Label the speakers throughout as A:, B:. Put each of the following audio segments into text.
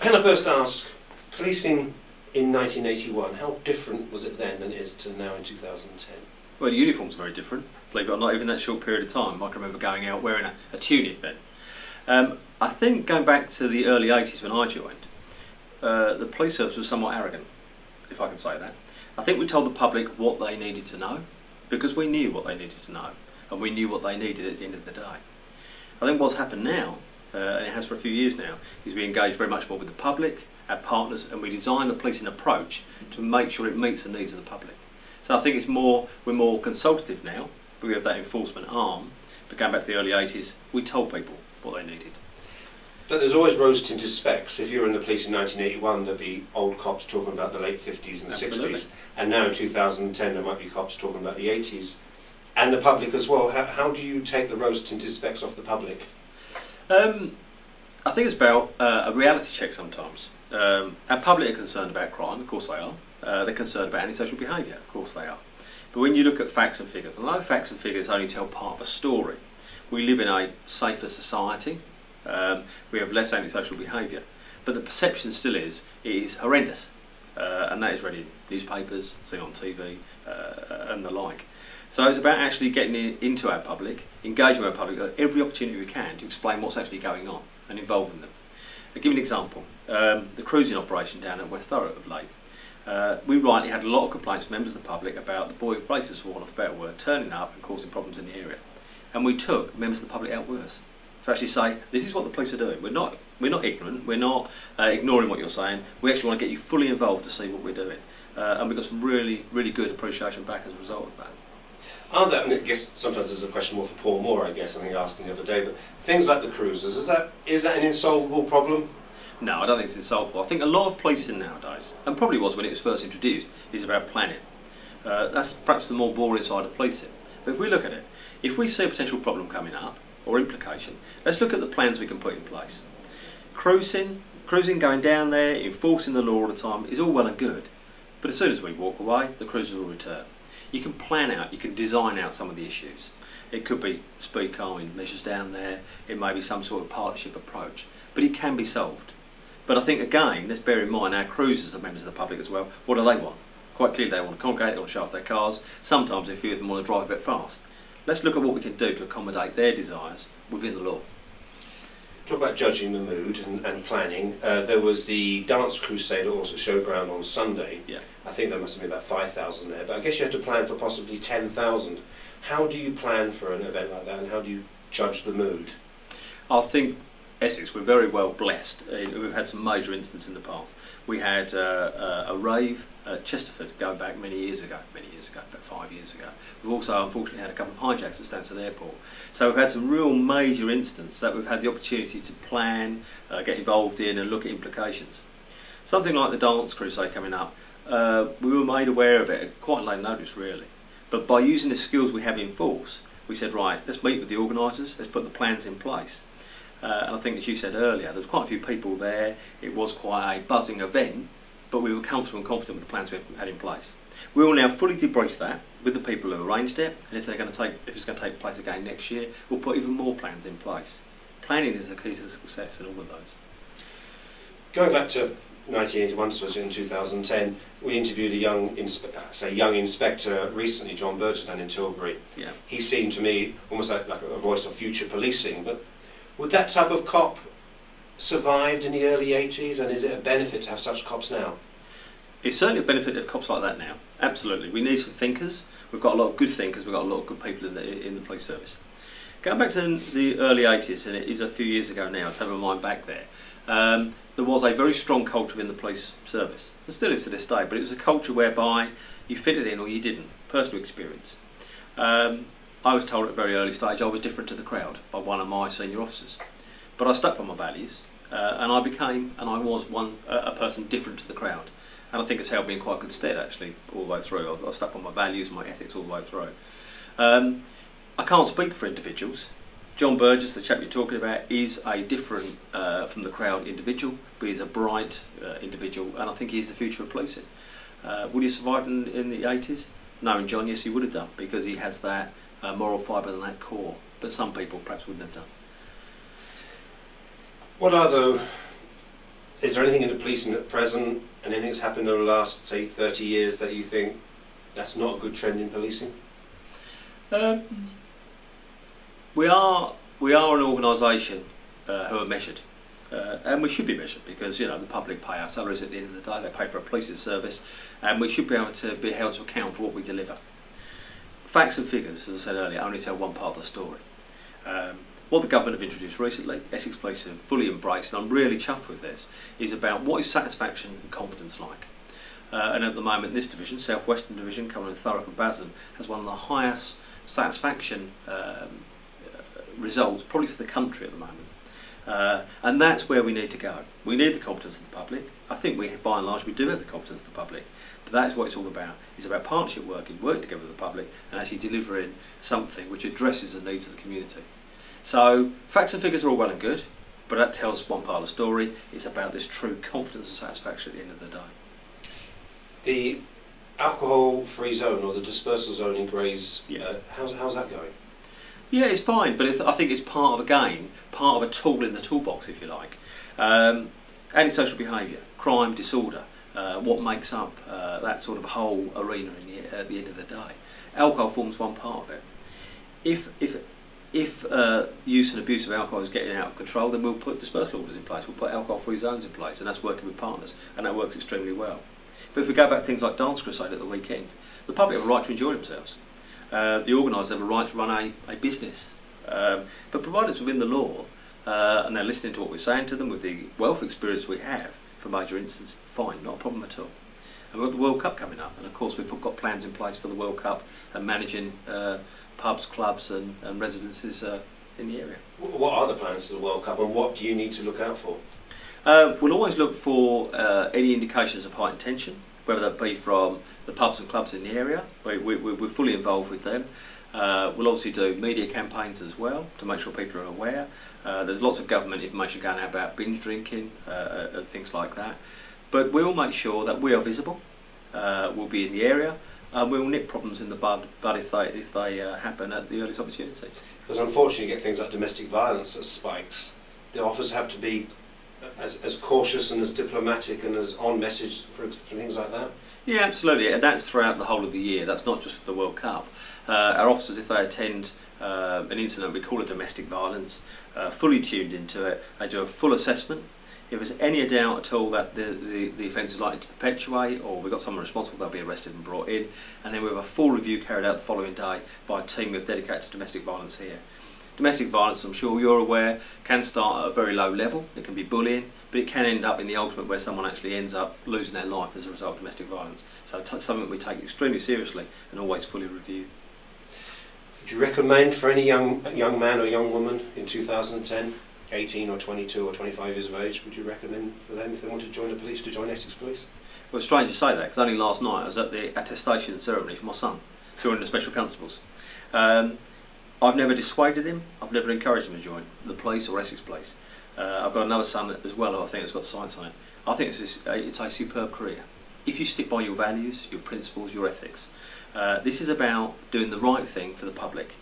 A: Can I first ask, policing in 1981, how different was it then than it is to now in 2010?
B: Well, the uniforms are very different. Believe it or not, even that short period of time, I can remember going out wearing a tunic then. I think going back to the early 80s when I joined, the police service was somewhat arrogant, if I can say that. I think we told the public what they needed to know, because we knew what they needed to know, and we knew what they needed at the end of the day. I think what's happened now, and it has for a few years now, is we engage very much more with the public, our partners, and we design the policing approach to make sure it meets the needs of the public. So I think it's we're more consultative now. We have that enforcement arm, but going back to the early 80s, we told people what they needed.
A: But there's always rose-tinted specs. If you were in the police in 1981, there'd be old cops talking about the late 50s and
B: Absolutely.
A: 60s, and now in 2010 there might be cops talking about the 80s, and the public as well. How do you take the rose-tinted specs off the public?
B: I think it's about a reality check sometimes. Our public are concerned about crime, of course they are. They're concerned about antisocial behaviour, of course they are. But when you look at facts and figures, and I know facts and figures only tell part of a story. We live in a safer society. We have less antisocial behaviour, but the perception still is it is horrendous, and that is read in newspapers, seen on TV, and the like. So it's about actually getting into our public, engaging with our public at every opportunity we can to explain what's actually going on and involving them. I'll give you an example. The cruising operation down at West Thurrock of late. We rightly had a lot of complaints from members of the public about the boy who places, for want of a better word, turning up and causing problems in the area. And we took members of the public out with us to actually say, this is what the police are doing. We're not ignorant, we're not ignoring what you're saying, we actually want to get you fully involved to see what we're doing. And we got some really good appreciation back as a result of that.
A: Are there, and I guess sometimes there's a question more for Paul Moore, I guess, I think I asked him the other day, but things like the cruisers, is that an insolvable problem?
B: No, I don't think it's insolvable. I think a lot of policing nowadays, and probably was when it was first introduced, is about planning. That's perhaps the more boring side of policing. But if we look at it, if we see a potential problem coming up, or implication, let's look at the plans we can put in place. Cruising, going down there, enforcing the law all the time is all well and good, but as soon as we walk away, the cruisers will return. You can plan out, you can design out some of the issues. It could be speed calming measures down there, it may be some sort of partnership approach, but it can be solved. But I think again, let's bear in mind our cruisers are members of the public as well. What do they want? Quite clearly they want to congregate, they want to show off their cars, sometimes a few of them want to drive a bit fast. Let's look at what we can do to accommodate their desires within the law.
A: Talk about judging the mood and planning. There was the Dance Crusade at Orsett Showground on Sunday.
B: Yeah.
A: I think there must have been about 5,000 there, but I guess you have to plan for possibly 10,000. How do you plan for an event like that, and how do you judge the mood?
B: I think Essex, we're very well blessed. We've had some major incidents in the past. We had a rave at Chesterford going back many years ago, about 5 years ago. We've also unfortunately had a couple of hijacks at Stansted Airport. So we've had some real major incidents that we've had the opportunity to plan, get involved in and look at implications. Something like the Dance Crusade coming up, we were made aware of it at quite late notice really. But by using the skills we have in force, we said, right, let's meet with the organisers, let's put the plans in place. And I think, as you said earlier, there was quite a few people there. It was quite a buzzing event, but we were comfortable and confident with the plans we had in place. We will now fully debrief that with the people who arranged it, and if it's going to take place again next year, we'll put even more plans in place. Planning is the key to success in all of those.
A: Going back to 1981, so in 2010, we interviewed a young inspector recently, John Burgess, down in Tilbury.
B: Yeah. He
A: He seemed to me almost like a voice of future policing, but would that type of cop survived in the early 80s, and is it a benefit to have such cops now?
B: It's certainly a benefit to have cops like that now, absolutely. We need some thinkers, we've got a lot of good thinkers, we've got a lot of good people in the police service. Going back to the early 80s, and it is a few years ago now, to have my mind back there, there was a very strong culture within the police service. There still is to this day, but it was a culture whereby you fitted in or you didn't, personal experience. I was told at a very early stage I was different to the crowd by one of my senior officers. But I stuck by my values, and I was a person different to the crowd. And I think it's held me in quite good stead actually all the way through. I stuck by my values and my ethics all the way through. I can't speak for individuals. John Burgess, the chap you're talking about, is a different from the crowd individual, but he's a bright individual, and I think he's the future of policing. Would he survive in the 80s? Knowing John, yes he would have done, because he has that moral fibre and that core, but some people perhaps wouldn't have done.
A: What are, though, is there anything in the policing at present, and anything that's happened over the last, say, 30 years that you think that's not a good trend in policing?
B: We are an organisation who are measured, and we should be measured because, you know, the public pay our salaries at the end of the day. They pay for a policing service, and we should be able to be held to account for what we deliver. Facts and figures, as I said earlier, only tell one part of the story. What the government have introduced recently, Essex Police have fully embraced, and I'm really chuffed with this, is about what is satisfaction and confidence like. And at the moment, this division, South Western Division, covering Thurrock and Basden, has one of the highest satisfaction results, probably for the country at the moment. And that's where we need to go. We need the confidence of the public. I think we, by and large, we do have the confidence of the public. But that's what it's all about. It's about partnership working together with the public, and actually delivering something which addresses the needs of the community. So, facts and figures are all well and good, but that tells one part of the story. It's about this true confidence and satisfaction at the end of the day.
A: The alcohol-free zone, or the dispersal zone in Grays, how's that going?
B: Yeah, it's fine, but I think it's part of a game, part of a tool in the toolbox, if you like. Antisocial behaviour, crime, disorder, what makes up that sort of whole arena at the end of the day. Alcohol forms one part of it. If use and abuse of alcohol is getting out of control, then we'll put dispersal orders in place, we'll put alcohol-free zones in place, and that's working with partners, and that works extremely well. But if we go back to things like Dance Crusade at the weekend, the public have a right to enjoy themselves. The organisers have a right to run a business. But provided it's within the law, and they're listening to what we're saying to them with the wealth of experience we have for major incidents, fine, not a problem at all. And we've got the World Cup coming up, and of course we've got plans in place for the World Cup and managing pubs, clubs and residences in the area.
A: What are the plans for the World Cup, and what do you need to look out for?
B: We'll always look for any indications of heightened tension, whether that be from the pubs and clubs in the area. We're fully involved with them. We'll obviously do media campaigns as well to make sure people are aware. There's lots of government information going out about binge drinking and things like that. But we'll make sure that we are visible. We'll be in the area. We'll nip problems in the bud if they happen at the earliest opportunity.
A: Because unfortunately you get things like domestic violence that spikes. The officers have to be as cautious and as diplomatic and as on message for things like that.
B: Yeah, absolutely, and that's throughout the whole of the year. That's not just for the World Cup. Our officers, if they attend an incident we call it domestic violence, fully tuned into it, they do a full assessment. If there's any doubt at all that the offence is likely to perpetuate, or we've got someone responsible, they'll be arrested and brought in, and then we have a full review carried out the following day by a team we've dedicated to domestic violence here. Domestic violence, I'm sure you're aware, can start at a very low level. It can be bullying, but it can end up in the ultimate where someone actually ends up losing their life as a result of domestic violence. So something that we take extremely seriously and always fully review.
A: Would you recommend for any young man or young woman in 2010, 18 or 22 or 25 years of age, would you recommend for them, if they want to join the police, to join Essex Police?
B: Well, it's strange you say that, because only last night I was at the attestation ceremony for my son, joining the Special Constables. I've never dissuaded him, I've never encouraged him to join the police or Essex Police. I've got another son as well who I think has got sights on it. I think it's a superb career. If you stick by your values, your principles, your ethics. This is about doing the right thing for the public.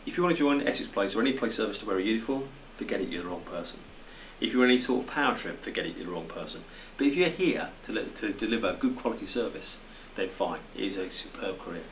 B: If you want to join Essex Police or any police service to wear a uniform, forget it, you're the wrong person. If you're any sort of power trip, forget it, you're the wrong person. But if you're here to deliver good quality service, then fine, it is a superb career.